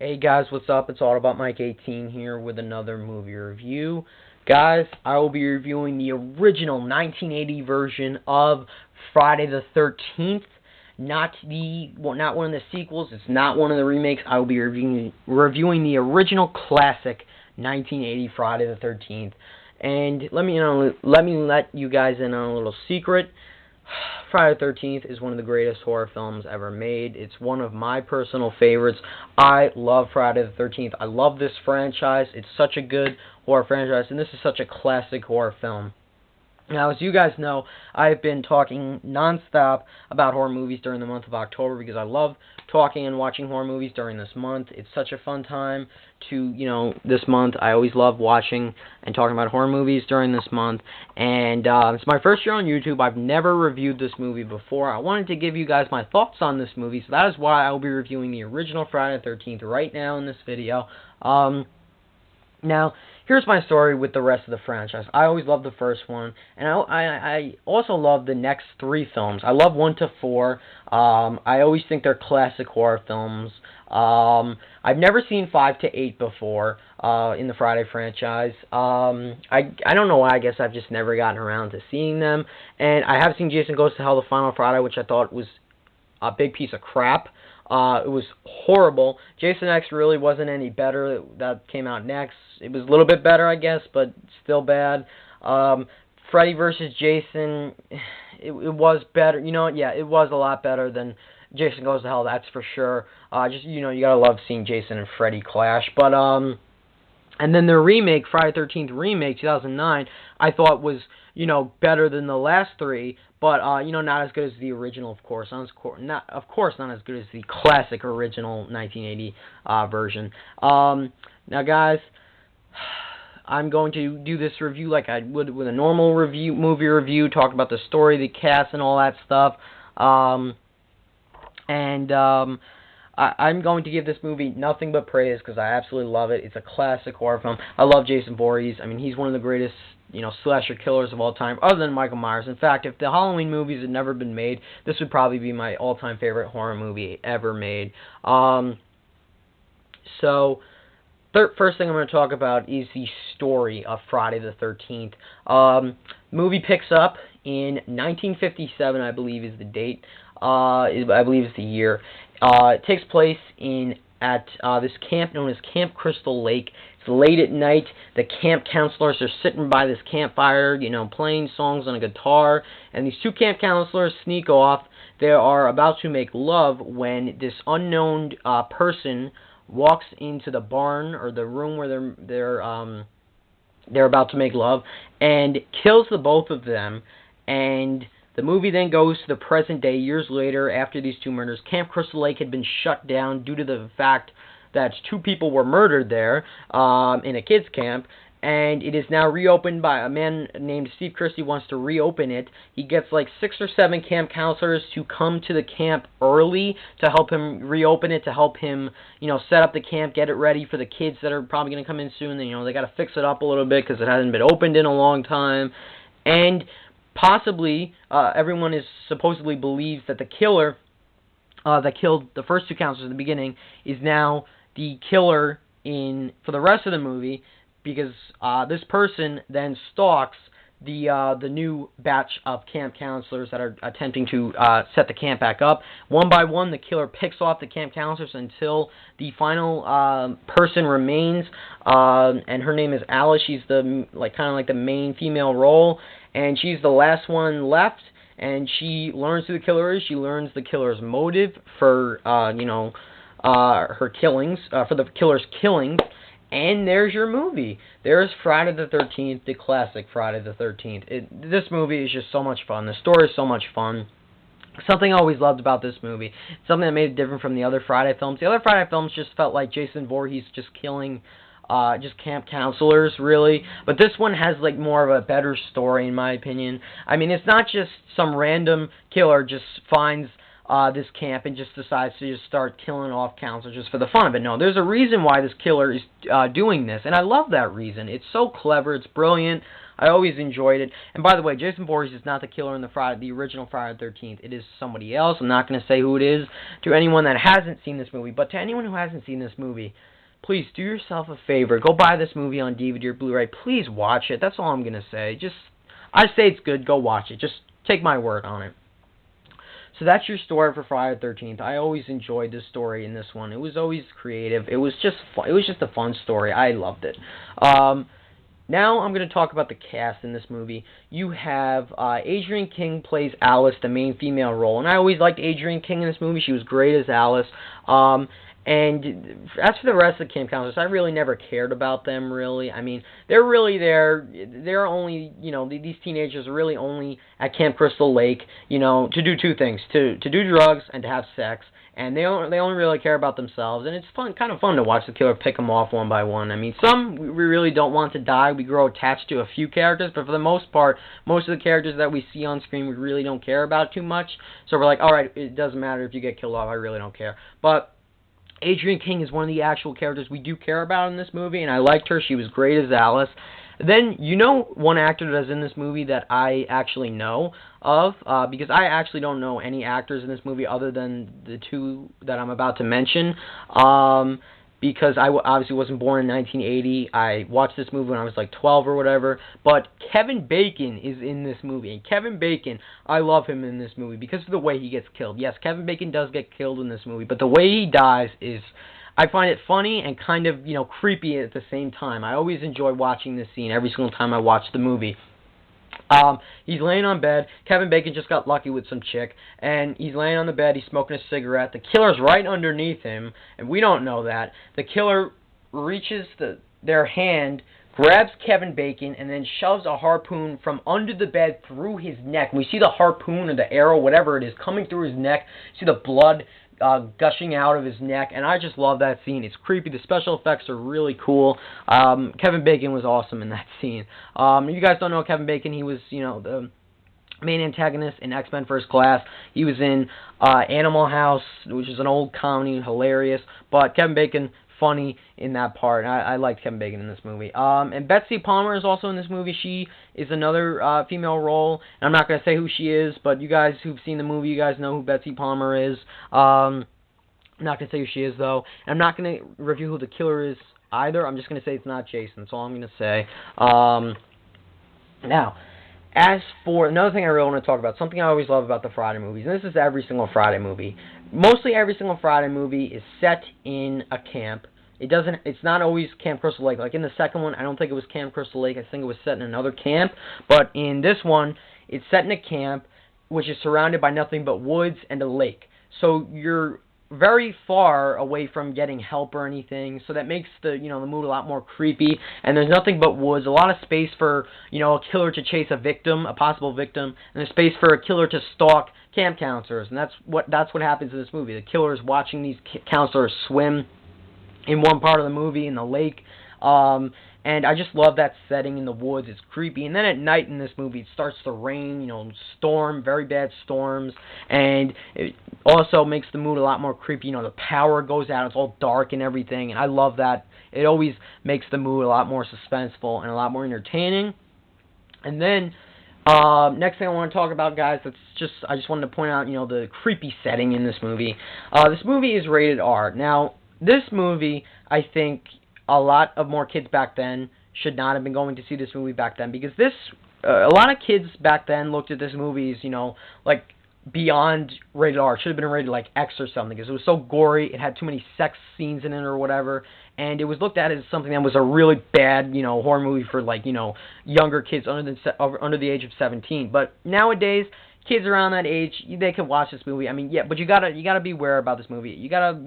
Hey guys, what's up? It's all about Mike 18 here with another movie review. Guys, I will be reviewing the original 1980 version of Friday the 13th. Not one of the sequels. It's not one of the remakes. I will be reviewing the original classic 1980 Friday the 13th. And let me let you guys in on a little secret. Friday the 13th is one of the greatest horror films ever made. It's one of my personal favorites. I love Friday the 13th. I love this franchise. It's such a good horror franchise, and this is such a classic horror film. Now, as you guys know, I've been talking nonstop about horror movies during the month of October because I love talking and watching horror movies during this month. It's such a fun time this month. I always love watching and talking about horror movies during this month. And it's my first year on YouTube. I've never reviewed this movie before. I wanted to give you guys my thoughts on this movie, so that is why I will be reviewing the original Friday the 13th right now in this video. Now, here's my story with the rest of the franchise. I always loved the first one, and I also love the next three films. I love 1 to 4. I always think they're classic horror films. I've never seen 5 to 8 before in the Friday franchise. I don't know why. I guess I've just never gotten around to seeing them. And I have seen Jason Goes to Hell the Final Friday, which I thought was a big piece of crap. It was horrible. Jason X really wasn't any better. That came out next. It was a little bit better, I guess, but still bad. Freddy vs. Jason, it was better. You know what? Yeah, it was a lot better than Jason Goes to Hell, that's for sure. You gotta love seeing Jason and Freddy clash. But, and then the remake, Friday the 13th remake, 2009, I thought was, better than the last three, but, not as good as the original, of course. Not as good as the classic original 1980 version. Now, guys, I'm going to do this review like I would with a normal movie review, talk about the story, the cast, and all that stuff. I'm going to give this movie nothing but praise because I absolutely love it. It's a classic horror film. I love Jason Voorhees. I mean, he's one of the greatest, slasher killers of all time, other than Michael Myers. In fact, if the Halloween movies had never been made, this would probably be my all-time favorite horror movie ever made. First thing I'm going to talk about is the story of Friday the 13th. Movie picks up in 1957, I believe is the date. I believe it's the year. It takes place at this camp known as Camp Crystal Lake. It's late at night. The camp counselors are sitting by this campfire, playing songs on a guitar, and these two camp counselors sneak off. They are about to make love when this unknown person walks into the barn or the room where they're about to make love and kills the both of them. And the movie then goes to the present day, years later, after these two murders. Camp Crystal Lake had been shut down due to the fact that two people were murdered there in a kids' camp, and it is now reopened by a man named Steve Christie wants to reopen it. He gets like 6 or 7 camp counselors to come to the camp early to help him reopen it, to help him, set up the camp, get it ready for the kids that are probably going to come in soon. They got to fix it up a little bit because it hasn't been opened in a long time. And possibly, everyone is supposedly believes that the killer that killed the first two counselors in the beginning is now the killer for the rest of the movie, because this person then stalks the new batch of camp counselors that are attempting to set the camp back up. One by one, the killer picks off the camp counselors until the final person remains, and her name is Alice. She's kind of like the main female role, and she's the last one left. And she learns who the killer is. She learns the killer's motive for her killings, for the killer's killings. And there's your movie. There's Friday the 13th, the classic Friday the 13th. This movie is just so much fun. The story is so much fun. Something I always loved about this movie. Something that made it different from the other Friday films. The other Friday films just felt like Jason Voorhees just killing just camp counselors, really. But this one has like more of a better story, in my opinion. I mean, it's not just some random killer just finds this camp and just decides to just start killing off counselors just for the fun of it. No, there's a reason why this killer is doing this, and I love that reason. It's so clever. It's brilliant. I always enjoyed it. And by the way, Jason Voorhees is not the killer in the original Friday the 13th. It is somebody else. I'm not going to say who it is to anyone that hasn't seen this movie. But to anyone who hasn't seen this movie, please do yourself a favor. Go buy this movie on DVD or Blu-ray. Please watch it. That's all I'm going to say. I say it's good. Go watch it. Just take my word on it. So that's your story for Friday the 13th. I always enjoyed this story in this one. It was always creative. It was just fun. It was just a fun story. I loved it. Now I'm going to talk about the cast in this movie. You have Adrienne King plays Alice, the main female role. And I always liked Adrienne King in this movie. She was great as Alice. And as for the rest of the camp counselors, I really never cared about them, really. I mean, they're really there. They're only, these teenagers are really only at Camp Crystal Lake, to do two things, to do drugs and to have sex. And they only really care about themselves. And it's kind of fun to watch the killer pick them off one by one. I mean, some we really don't want to die. We grow attached to a few characters. But for the most part, most of the characters that we see on screen, we really don't care about too much. So we're like, all right, it doesn't matter if you get killed off. I really don't care. But Adrienne King is one of the actual characters we do care about in this movie, and I liked her. She was great as Alice. Then, one actor that's in this movie that I actually know of, because I actually don't know any actors in this movie other than the two that I'm about to mention, because I obviously wasn't born in 1980. I watched this movie when I was like 12 or whatever, but Kevin Bacon is in this movie, and Kevin Bacon, I love him in this movie because of the way he gets killed. Yes, Kevin Bacon does get killed in this movie, but the way he dies is, I find it funny and kind of, creepy at the same time. I always enjoy watching this scene every single time I watch the movie. He's laying on bed. Kevin Bacon just got lucky with some chick, and he's laying on the bed. He's smoking a cigarette. The killer's right underneath him, and we don't know that. The killer reaches their hand, grabs Kevin Bacon, and then shoves a harpoon from under the bed through his neck. We see the harpoon or the arrow, whatever it is, coming through his neck. See the blood gushing out of his neck, and I just love that scene. It's creepy. The special effects are really cool. Kevin Bacon was awesome in that scene. You guys don't know Kevin Bacon. He was, the main antagonist in X-Men First Class. He was in Animal House, which is an old comedy, hilarious. But Kevin Bacon, funny in that part. I liked Kevin Bacon in this movie. And Betsy Palmer is also in this movie. She is another female role. And I'm not going to say who she is, but you guys who've seen the movie, you guys know who Betsy Palmer is. I'm not going to say who she is, though. And I'm not going to review who the killer is either. I'm just going to say it's not Jason. That's all I'm going to say. Now, as for another thing I really want to talk about, something I always love about the Friday movies, and this is every single Friday movie. Mostly every single Friday movie is set in a camp. It's not always Camp Crystal Lake. Like in the second one, I don't think it was Camp Crystal Lake. I think it was set in another camp. But in this one, it's set in a camp which is surrounded by nothing but woods and a lake. So you're very far away from getting help or anything, so that makes the mood a lot more creepy. And there's nothing but woods, a lot of space for a killer to chase a victim, a possible victim, and there's space for a killer to stalk camp counselors. And that's what happens in this movie. The killer is watching these counselors swim in one part of the movie in the lake. And I just love that setting in the woods. It's creepy. And then at night in this movie, it starts to rain, storm, very bad storms. And it also makes the mood a lot more creepy. The power goes out. It's all dark and everything. And I love that. It always makes the mood a lot more suspenseful and a lot more entertaining. And then, next thing I want to talk about, guys, I just wanted to point out, the creepy setting in this movie. This movie is rated R. Now, this movie, I think a lot of more kids back then should not have been going to see this movie back then, because a lot of kids back then looked at this movie as, like beyond rated R. It should have been rated like X or something, because it was so gory. It had too many sex scenes in it or whatever, and it was looked at as something that was a really bad, horror movie for like, younger kids under the age of 17. But nowadays, kids around that age, they can watch this movie. I mean, yeah, but you gotta be aware about this movie. You gotta,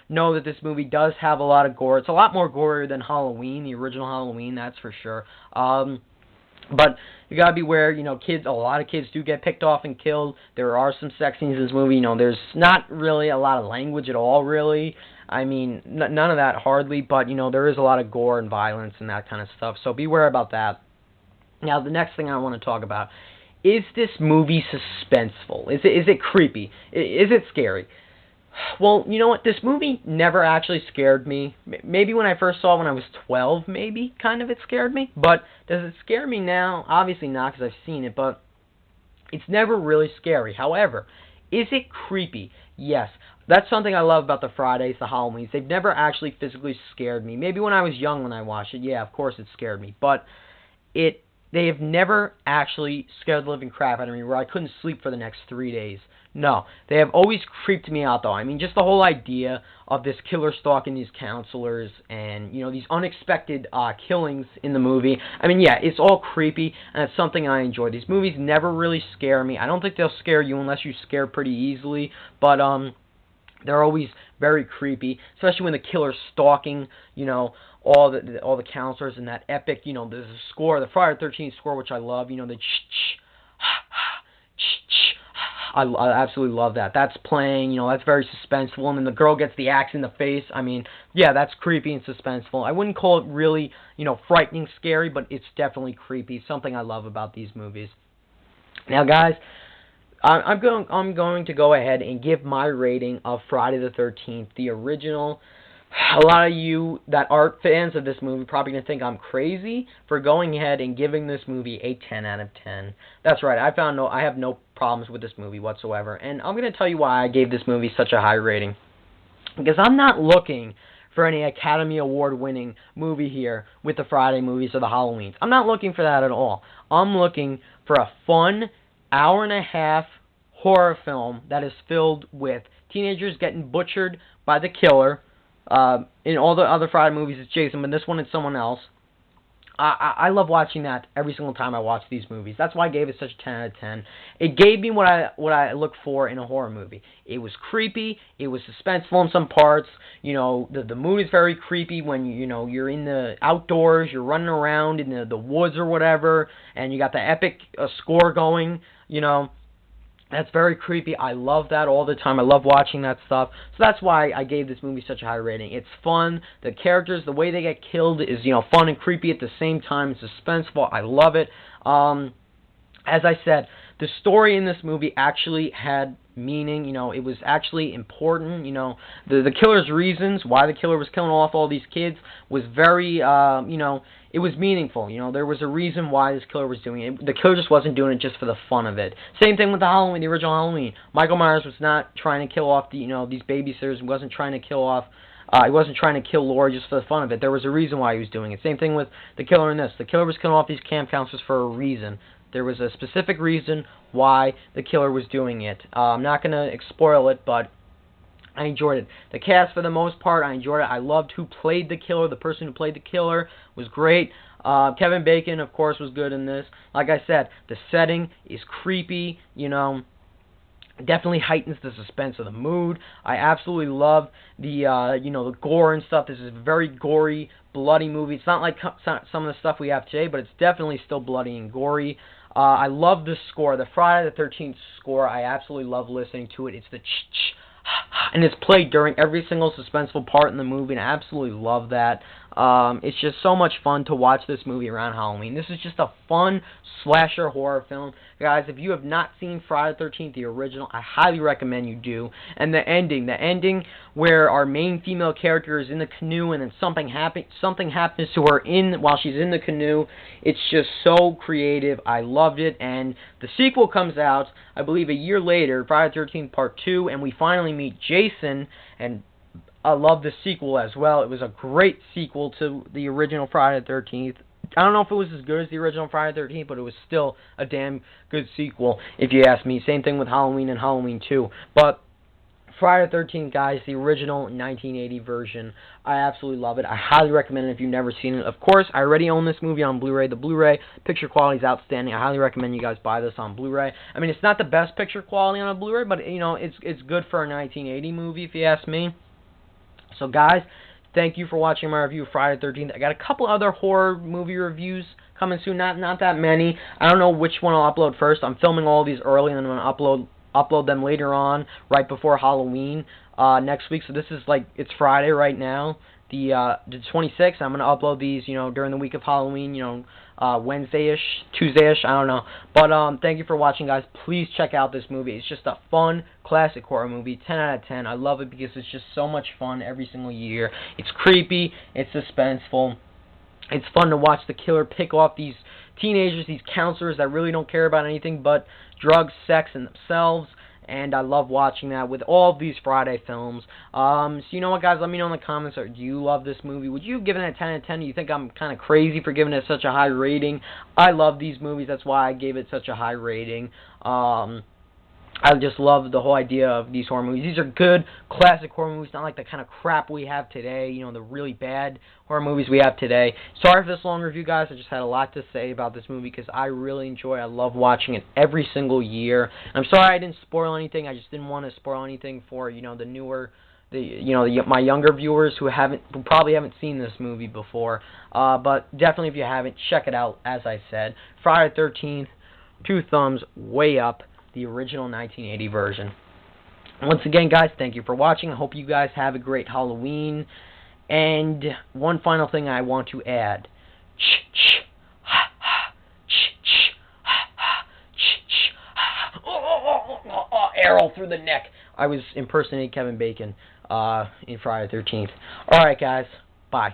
know that this movie does have a lot of gore. It's a lot more gory than Halloween, the original Halloween, that's for sure. But you gotta be aware, kids, a lot of kids do get picked off and killed. There are some sex scenes in this movie. There's not really a lot of language at all, really. I mean, none of that hardly, but, there is a lot of gore and violence and that kind of stuff. So be aware about that. Now, the next thing I want to talk about is this movie suspenseful? Is it creepy? Is it scary? Well, you know what? This movie never actually scared me. Maybe when I first saw it when I was 12, maybe, kind of it scared me. But does it scare me now? Obviously not, because I've seen it, but it's never really scary. However, is it creepy? Yes. That's something I love about the Fridays, the Halloweens. They've never actually physically scared me. Maybe when I was young when I watched it, yeah, of course it scared me. But they have never actually scared the living crap out of me where I couldn't sleep for the next 3 days. No, they have always creeped me out, though. I mean, just the whole idea of this killer stalking these counselors and, these unexpected killings in the movie. I mean, yeah, it's all creepy, and it's something I enjoy. These movies never really scare me. I don't think they'll scare you unless you're scared pretty easily, but they're always very creepy, especially when the killer's stalking, all the counselors and that epic, there's a score, the Friday the 13th score, which I love, the I absolutely love that. That's playing, that's very suspenseful, and then the girl gets the axe in the face. I mean, yeah, that's creepy and suspenseful. I wouldn't call it really, frightening, scary, but it's definitely creepy. Something I love about these movies. Now, guys, I'm going to go ahead and give my rating of Friday the 13th, the original. A lot of you that aren't fans of this movie probably going to think I'm crazy for going ahead and giving this movie a 10 out of 10. That's right, I have no problems with this movie whatsoever, and I'm going to tell you why I gave this movie such a high rating. Because I'm not looking for any Academy Award winning movie here with the Friday movies or the Halloweens. I'm not looking for that at all. I'm looking for a fun hour-and-a-half horror film that is filled with teenagers getting butchered by the killer. In all the other Friday movies, it's Jason, but this one it's someone else. I love watching that every single time I watch these movies. That's why I gave it such a 10 out of 10. It gave me what I look for in a horror movie. It was creepy. It was suspenseful in some parts. The mood is very creepy when you're in the outdoors, you're running around in the woods or whatever, and you got the epic score going. That's very creepy. I love that all the time. I love watching that stuff. So that's why I gave this movie such a high rating. It's fun. The characters, the way they get killed is, fun and creepy at the same time. It's suspenseful. I love it. As I said, the story in this movie actually had meaning. It was actually important. The killer's reasons why the killer was killing off all these kids was very, it was meaningful. There was a reason why this killer was doing it. The killer just wasn't doing it just for the fun of it. Same thing with the Halloween, the original Halloween. Michael Myers was not trying to kill off these babysitters. He wasn't trying to kill off. He wasn't trying to kill Laurie just for the fun of it. There was a reason why he was doing it. Same thing with the killer in this. The killer was killing off these camp counselors for a reason. There was a specific reason why the killer was doing it. I'm not going to spoil it, but I enjoyed it. The cast, for the most part, I enjoyed it. I loved who played the killer. The person who played the killer was great. Kevin Bacon, of course, was good in this. Like I said, the setting is creepy, definitely heightens the suspense of the mood. I absolutely love the, the gore and stuff. This is a very gory, bloody movie. It's not like some of the stuff we have today, but it's definitely still bloody and gory. I love the score. The Friday the 13th score, I absolutely love listening to it. It's the ch-ch, and it's played during every single suspenseful part in the movie, and I absolutely love that. It's just so much fun to watch this movie around Halloween. This is just a fun slasher horror film. Guys, if you have not seen Friday the 13th, the original, I highly recommend you do. And the ending where our main female character is in the canoe and then something happens to her while she's in the canoe. It's just so creative. I loved it. And the sequel comes out, I believe, a year later, Friday the 13th Part 2, and we finally meet Jason, and I love the sequel as well. It was a great sequel to the original Friday the 13th. I don't know if it was as good as the original Friday the 13th, but it was still a damn good sequel, if you ask me. Same thing with Halloween and Halloween 2. But Friday the 13th, guys, the original 1980 version, I absolutely love it. I highly recommend it if you've never seen it. Of course, I already own this movie on Blu-ray. The Blu-ray picture quality is outstanding. I highly recommend you guys buy this on Blu-ray. I mean, it's not the best picture quality on a Blu-ray, but, it's good for a 1980 movie, if you ask me. So, guys, thank you for watching my review of Friday the 13th. I got a couple other horror movie reviews coming soon. Not that many. I don't know which one I'll upload first. I'm filming all these early, and then I'm going to upload them later on, right before Halloween next week. So this is it's Friday right now, the 26th. I'm gonna upload these, during the week of Halloween, Wednesday-ish, Tuesday-ish, I don't know. But thank you for watching, guys. Please check out this movie. It's just a fun, classic horror movie. 10 out of 10. I love it because it's just so much fun every single year. It's creepy. It's suspenseful. It's fun to watch the killer pick off these teenagers, these counselors that really don't care about anything but drugs, sex, and themselves. And I love watching that with all of these Friday films. So you know what, guys? Let me know in the comments. Do you love this movie? Would you give it a 10 out of 10? Do you think I'm kind of crazy for giving it such a high rating? I love these movies. That's why I gave it such a high rating. I just love the whole idea of these horror movies. These are good, classic horror movies, not like the kind of crap we have today, the really bad horror movies we have today. Sorry for this long review, guys. I just had a lot to say about this movie because I really enjoy it. I love watching it every single year. I'm sorry I didn't spoil anything. I just didn't want to spoil anything for, the newer, my younger viewers who probably haven't seen this movie before. But definitely, if you haven't, check it out, as I said. Friday the 13th, 2 thumbs way up. The original 1980 version. Once again, guys, thank you for watching. I hope you guys have a great Halloween. And one final thing I want to add. Arrow through the neck. I was impersonating Kevin Bacon in Friday the 13th. Alright, guys. Bye.